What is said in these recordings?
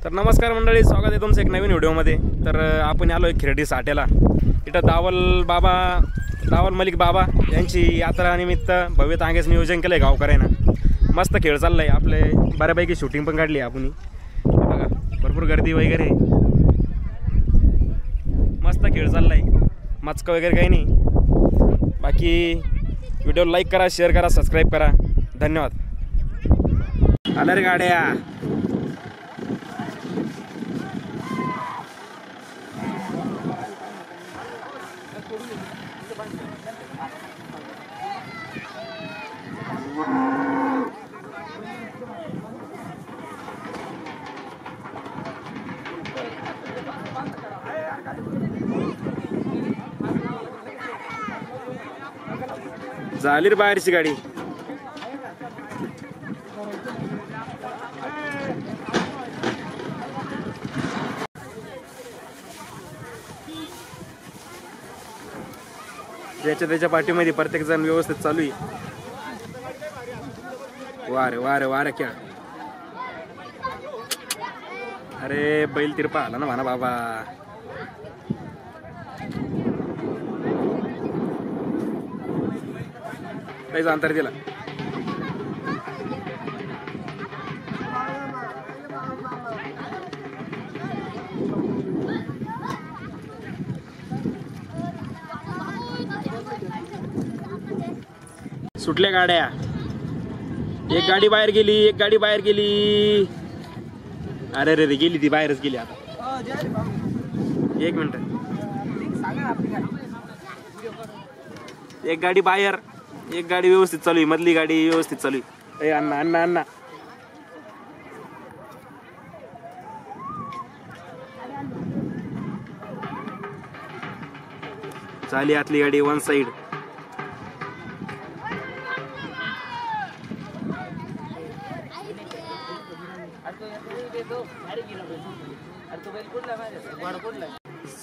तर नमस्कार मंडळी, स्वागत आहे तुमचं एक नवीन व्हिडिओमध्ये। तर आपण आलो आहे खिरडी साठ्याला। इथं दावल मलिक बाबा यांची यात्रानिमित्त भव्य तांगेच नियोजन केलं आहे गावकऱ्यांना। मस्त खेळ चाललाय, आपले बऱ्यापैकी शूटिंग पण काढली आपण। बघा भरपूर गर्दी वगैरे, मस्त खेळ चाललाय, मचका वगैरे काही नाही। बाकी व्हिडिओ लाईक करा, शेअर करा, सबस्क्राईब करा, धन्यवाद। आल्या रे गाड्या। झाली रे बाहेरची गाडी। त्याच्या पाठीमध्ये प्रत्येक जण व्यवस्थित चालू आहे। वारे वारे वारे क्या, अरे बैल तिरपा आला ना म्हणा बाबा। काहीच अंतर दिला। सुटल्या गाड्या, एक गाडी बाहेर गेली, एक गाडी बाहेर गेली। अरे रे रे गेली, ती बाहेरच गेली। आता एक मिनिट, एक गाडी बाहेर, एक गाडी व्यवस्थित चालू आहे, मधली गाडी व्यवस्थित चालू आहे। अण्णा अण्णा अण्णा, चाली आतली गाडी वन साइड।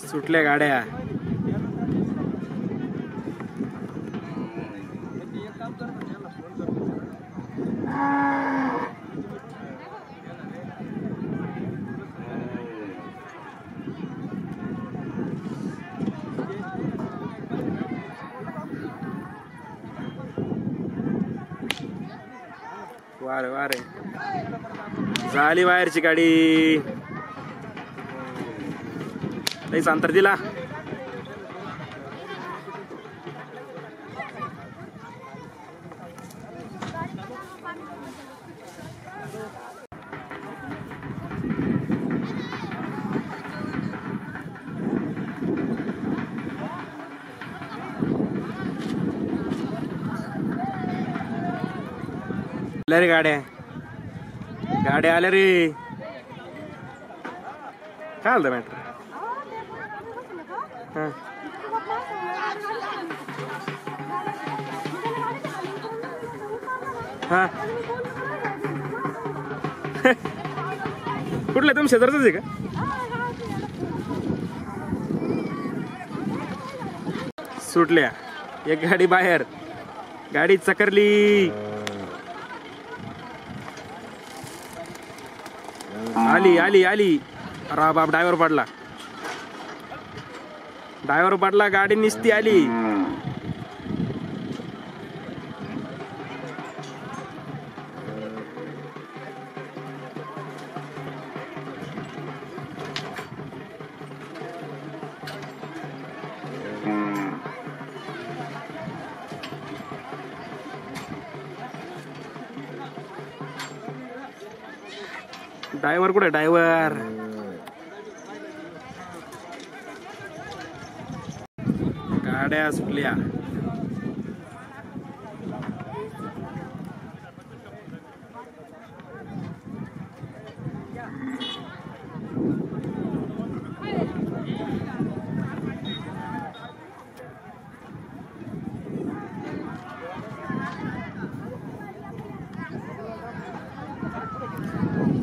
सुटल्या गाड्या, वारे वारे झाली बाहेरची गाडी। काहीच अंतर दिला। आल्या रे गाड्या, गाड्या आल्या रे। काय आलं मॅटर? हा कुठलं तुम्ही शेजारच आहे का? सुटल्या, एक गाडी बाहेर, गाडी चकरली। आली आली आली, अरे बाप, ड्रायव्हर पडला, ड्रायव्हर पडला, गाडी निसती आली। ड्रायव्हर कुठे? ड्रायव्हर गाड्या सुटल्या।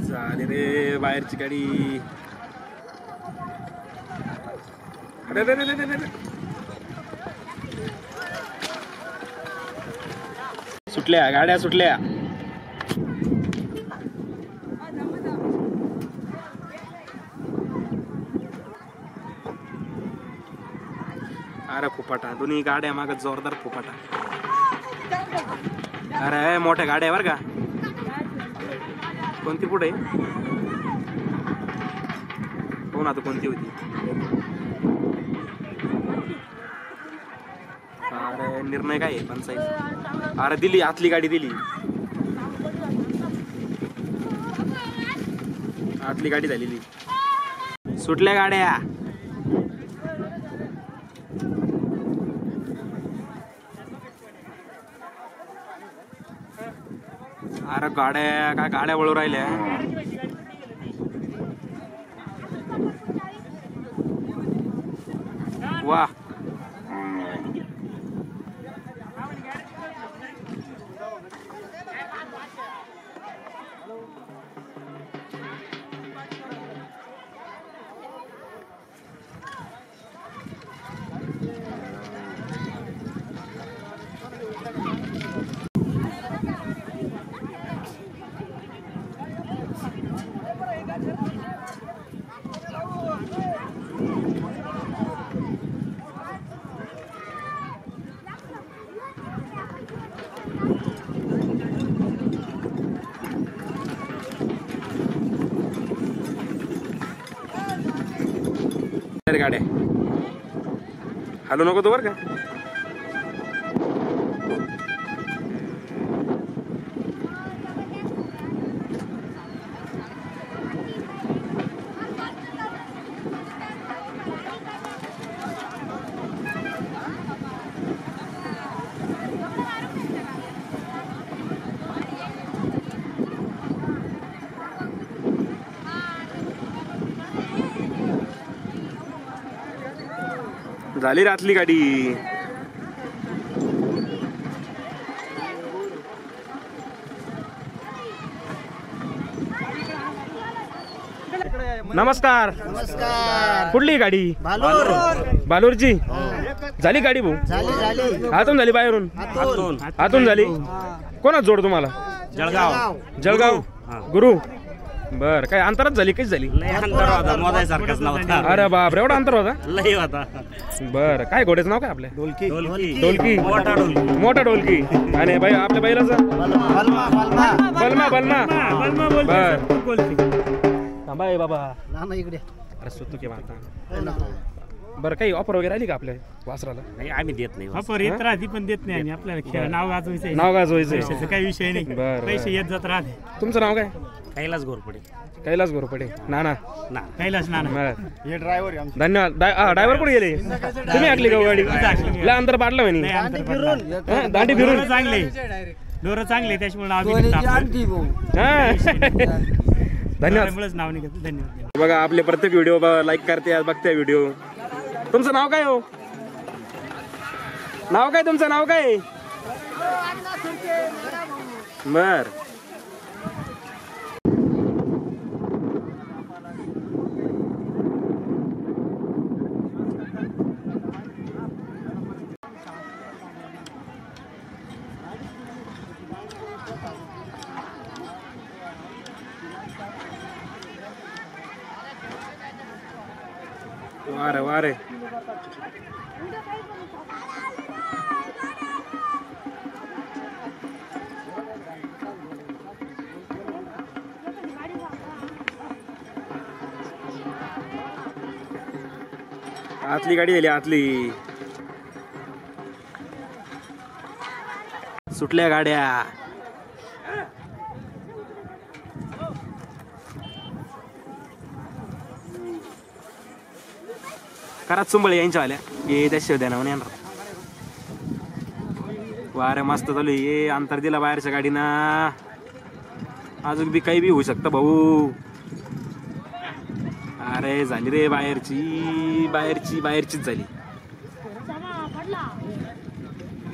झाली रे बाहेरची गाडी। अरे रे रे रे रे, सुटल्या गाड्या सुटल्या। अरे फुपाटा दोन्ही गाड्या मागत जोरदार फुपाटा. अरे मोठ्या गाड्या बर का. कोणती पुढे हो ना, आता कोणती होती. अरे निर्णय काय आहे पंचायत. अरे दिली आतली गाडी दिली. आतली गाडी झालेली. सुटल्या गाड्या. अरे गाड्या काय गाड्या वळू राहिल्या. वा गाड्या हलू नको तो बर का. झाली रातली गाडी. नमस्कार. नमस्कार. कुठली गाडी. बालूरची. झाली गाडी भाऊ. आतून झाली बाहेरून. आतून झाली. कोणाच जोड तुम्हाला. जळगाव गुरु. बर काय अंतरात झाली कशी झाली. अरे बाप एवढा अंतर होता. बर काय घोड्याचं नाव काय आपल्या. ढोलकी. मोठा ढोलकी. आणि बाई आपल्या बैलाचं बलमा. बर बाय बाबा इकडे. अरे सुतू के मारता. बरं काही ऑफर वगैरे आली का आपल्या वासराला. नाही आम्ही देत नाही ऑफर. येत राहते पण देत नाही. आपल्याला नाव गाजवायचं. नाव गाजवायचं काही विषय नाही. पैसे येत जात राहते. तुमचं नाव काय. कैलास घोरपडे. कैलास घोरपडे. नाना कैलास नाना. हे ड्रायव्हर. धन्यवाद. ड्रायव्हर कुठे गेले. तुम्ही ऐकली का गाडी. लय अंतर पाडलं म्हणे. दांडी फिरून चांगले डोरं चांगले त्याच्यामुळे धन्यवाद. नाव निघत. धन्यवाद. बघा आपले प्रत्येक व्हिडिओ लाईक करते बघते व्हिडिओ. तुमचं नाव काय हो. नाव काय तुमचं नाव काय. बर वारे वारे. आतली गाडी झाली. आतली सुटल्या गाड्या. करा चुंबळे यांच्या आल्या. ये त्या शिवद्याना म्हणून येणार. वारे मस्त चालू. ये अंतर दिला बाहेरच्या गाडीना. अजून बी काही बी होऊ शकतं भाऊ. अरे झाली रे बाहेरचीच झाली.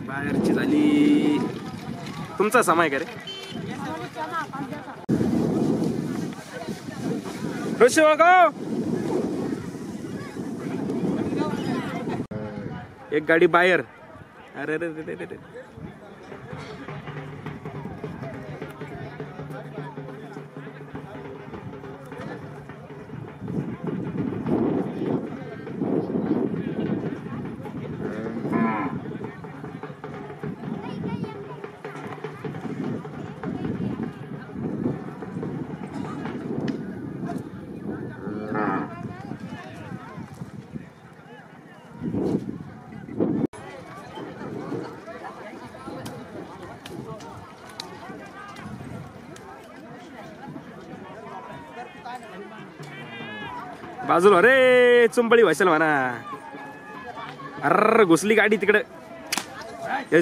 बाहेरची झाली. तुमचा समय का रे. एक गाडी बाहेर. अरे रे रे रे रे. बाजूला अरे चुंबळी व्हायचं म्हणा. अर्र घुसली गाडी तिकडे,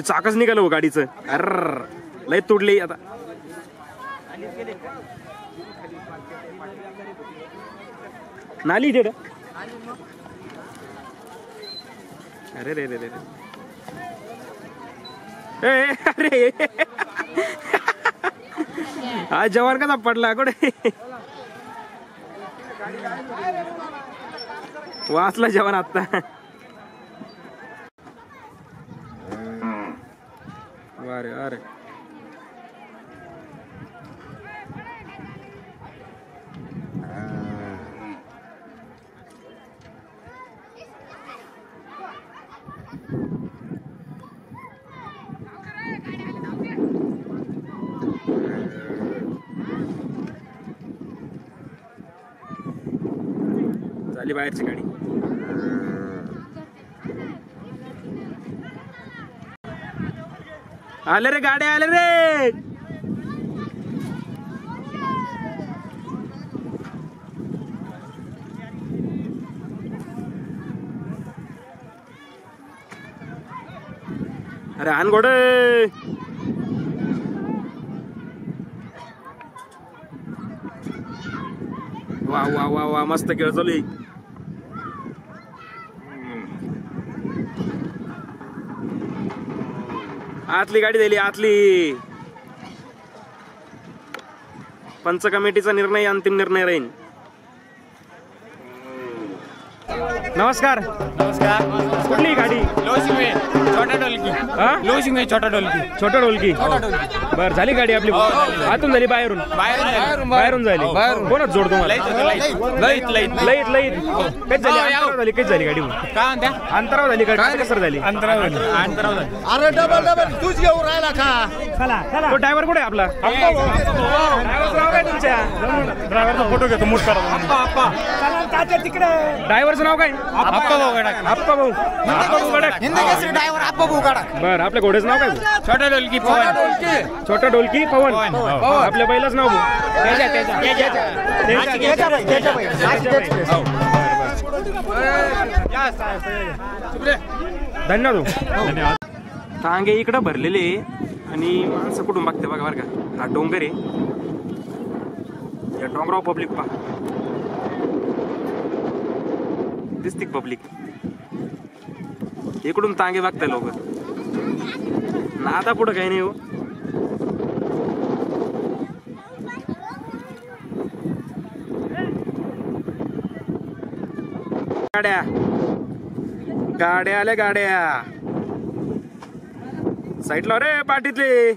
चाकच निघालं हो गाडीचं. अर्र लय तुडली आता. नाली तिकडं. अरे रे रे रे अरे हा जवान कसा पडला कुठे. वाचला जवान आता. अरे अरे झाली बाहेरची गाडी. आले रे गाड्या आले रे. अरे आण गोड. वा वा वा वा मस्त खेळ चालू आहे. आतली गाडी दिली आतली. पंच कमिटीचा निर्णय अंतिम निर्णय राहील. नमस्कार. नमस्कार. कुठली गाडी. छोटा डोलकी. छोटा डोलकी. बर झाली गाडी आपली. आतून झाली बाहेरून. बाहेरून झाली. कोणाच जोड तुम्हाला. लईत काहीच झाली. काहीच झाली गाडी. अंतरावर झाली गाडी. कसं झाली. अंतरावर झाली. अरे डबल तूच घेऊन राहिला का. तो ड्रायव्हर कुठे आपला. ड्रायव्हरचं नाव काय तुमच्या. ड्रायव्हरचा फोटो घेतो मोठा. तिकडे ड्रायव्हरचं नाव काय. आप्पा भाऊ गडाख. आप्पा भाऊ. ड्रायव्हर आप्पा भाऊ काढा. बरं आपल्या घोड्याचं नाव काय. छोटा डोलकी पवन. छोटा डोलकी पवन. आपल्या बैलाच नाव. धन्यवाद. टांगे इकडं भरलेले आणि माणसं कुठून बघते बघा बरं का. हा डोंगर आहे. या डोंगराव पब्लिक पा दिसते पब्लिक. इकडून तांगे बघताय लोक. ना आता पुढं काही नाही हो. गाड्या गाड्या आल्या गाड्या. साईडला रे पाठीतले.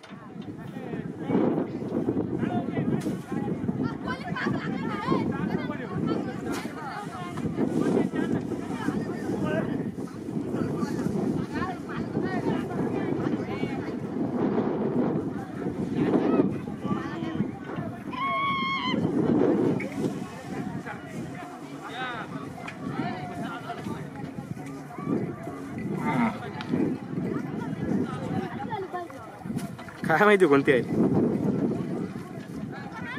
काय माहिती कोणती आहे.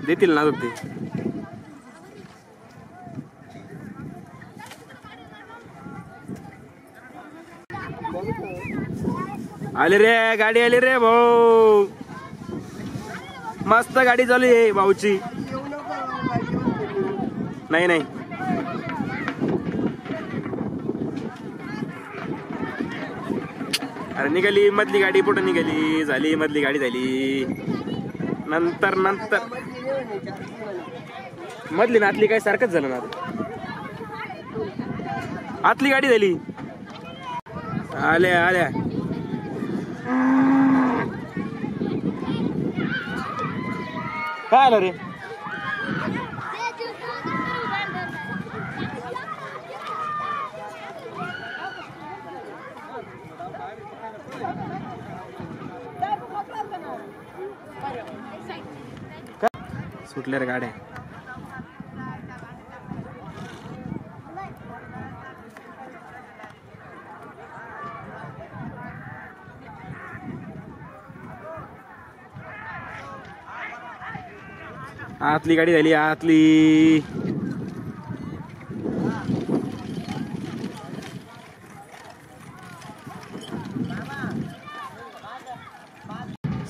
देतील ना ते. आले रे गाडी आली रे भाऊ. मस्त गाडी चालू आहे भाऊची. नाही नाही अरे निघाली मधली गाडी. पुढे निघाली. झाली मधली गाडी झाली. नंतर मधली ना आतली काय सारखंच झालं ना. आतली गाडी झाली. आल्या आल्या. काय आलं रे. सुटल्या रे गाड्या. आतली गाडी झाली आतली.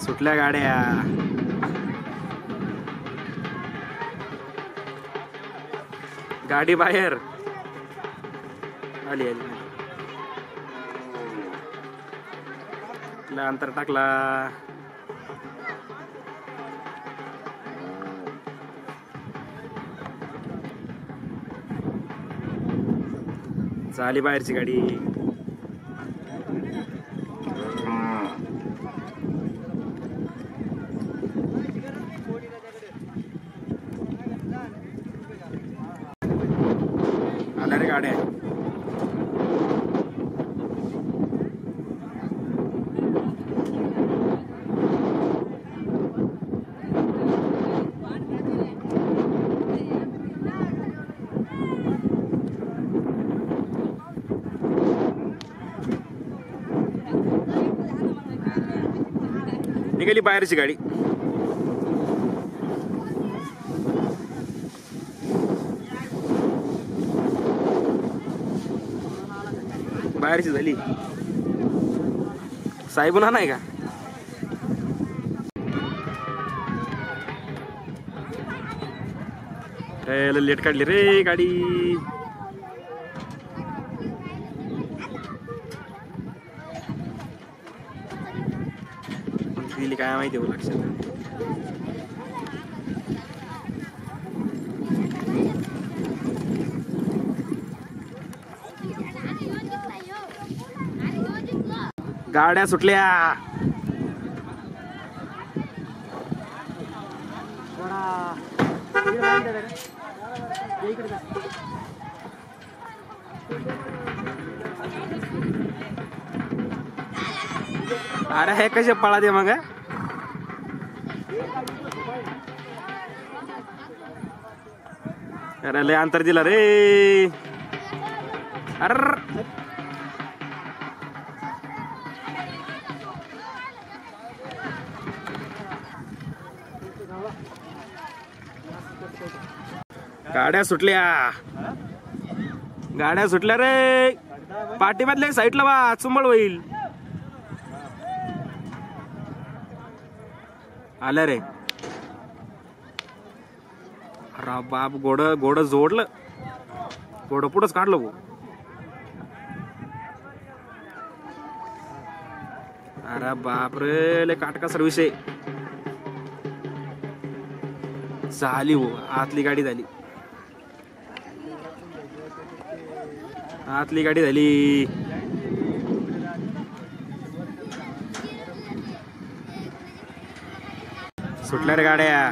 सुटल्या गाड्या. गाडी बाहेर आली आली. अंतर टाकला. झाली बाहेरची गाडी. आल्या रे गाड्या. निघाली बाहेरची गाडी. बाहेरची झाली. साहेबुना नाही का. लेट काढली रे गाडी. दिली काय माहिती हो लक्षात. गाड्या सुटल्या. अरे हे कसे पळा दे मग. अरे लय अंतर दिला रे. अरे गाड्या सुटल्या. गाड्या सुटल्या रे. पाठीमधल्या साईडला वा चुंबळ होईल. आल्या रे. अरे बाप घोड घोड जोडलं. घोड पुढंच काढलं भाऊ. अरे बाप रे लय काटकासर विषय झाली हो. आतली गाडी झाली. आतली गाडी झाली. सुटल्या रे गाड्या.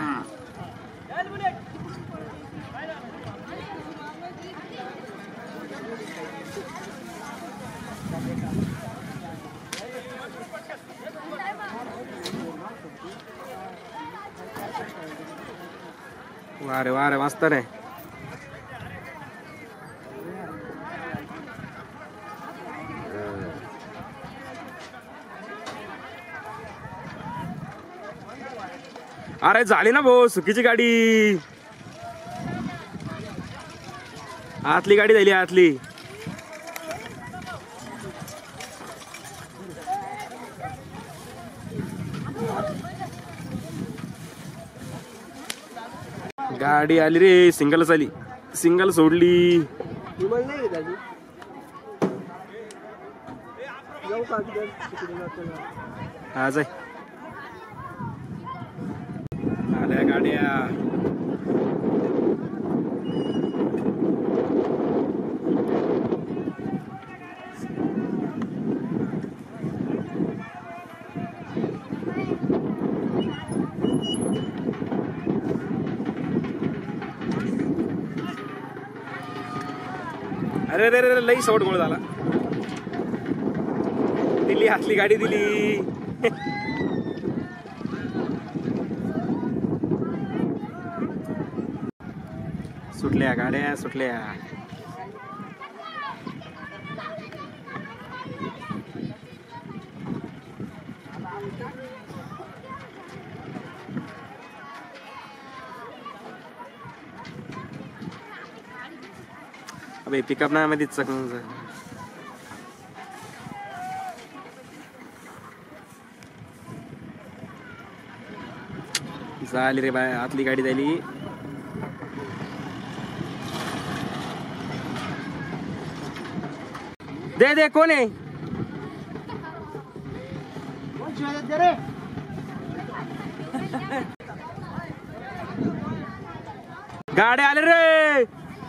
वारे वारे मस्त रे. अरे झाली ना भाऊ सुकीची गाडी. आतली गाडी झाली आतली. गाडी आली रे. सिंगलच आली. सिंगल सोडली. आज आहे. आल्या गाड्या. अरे रे रे लई शॉर्ट गोळ झाला. दिली हातली गाडी दिली. सुटल्या गाड्या सुटल्या. पिकअप ना मध्ये चक झाली रे बाय आतली गाडी झाली. दे दे कोण आहे गाड्या आले रे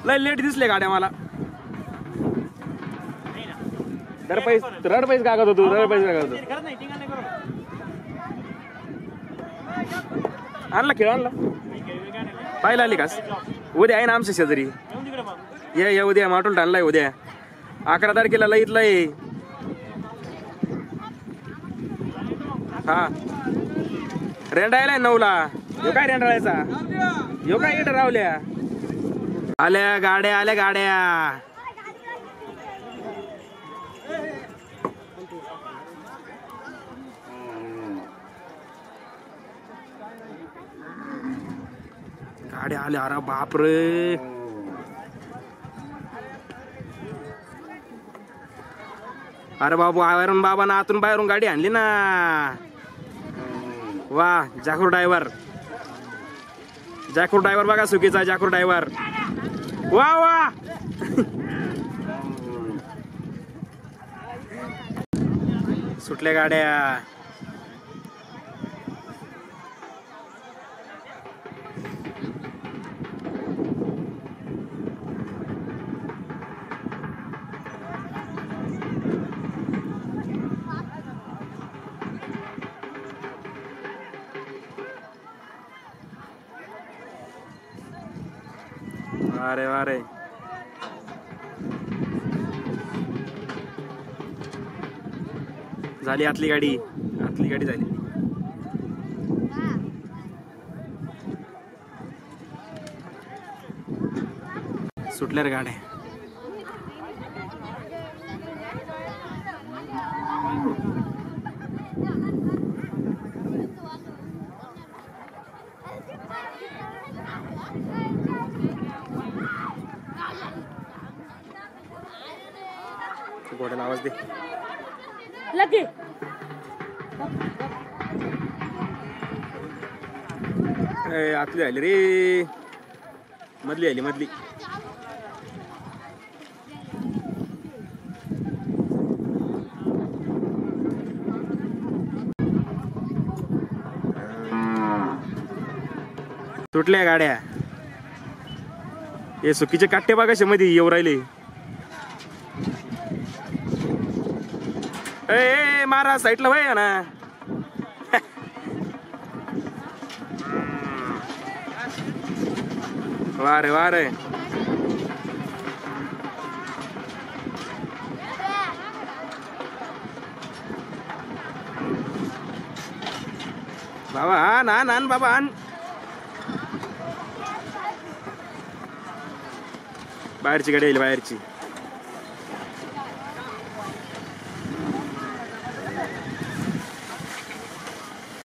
लय लेट दिसले गाड्या मला. रड पैसे कागद होतो रड पैसे कागद होतो. आणला खेळ आणला पाहिला आली कास. उद्या आहे ना आमच्या शेजारी ये उद्या माटोल आणलाय उद्या 11 तारखेला लईतला आहे. हा रेंडायला 9ला. यो काय रेंडाळायचा यो काय इकडे रावल्या. आल्या गाड्या आल्या गाड्या. गाड्या आल्या अरे बापरे. अरे बाबू आयरून बाबा ना आतून बाहेरून गाडी आणली ना. वा जाखूर ड्रायव्हर बघा सुकीचा जाखूर ड्रायव्हर. वा वा सुटल्या गाड्या. अरे वारे झाली आतली गाडी झाली. सुटल्या रे गाड्या. घोड्याला आवाज दे. लकी आतली आली रे मधली आली मधली. सुटल्या गाड्या. हे सुकीचे काट्टे बघा कशा मध्ये येऊ राहिले. ए मारा साईडला वय ना. वारे वारे बाबा आण बाबा आण. बाहेरची गाडी येईल बाहेरची.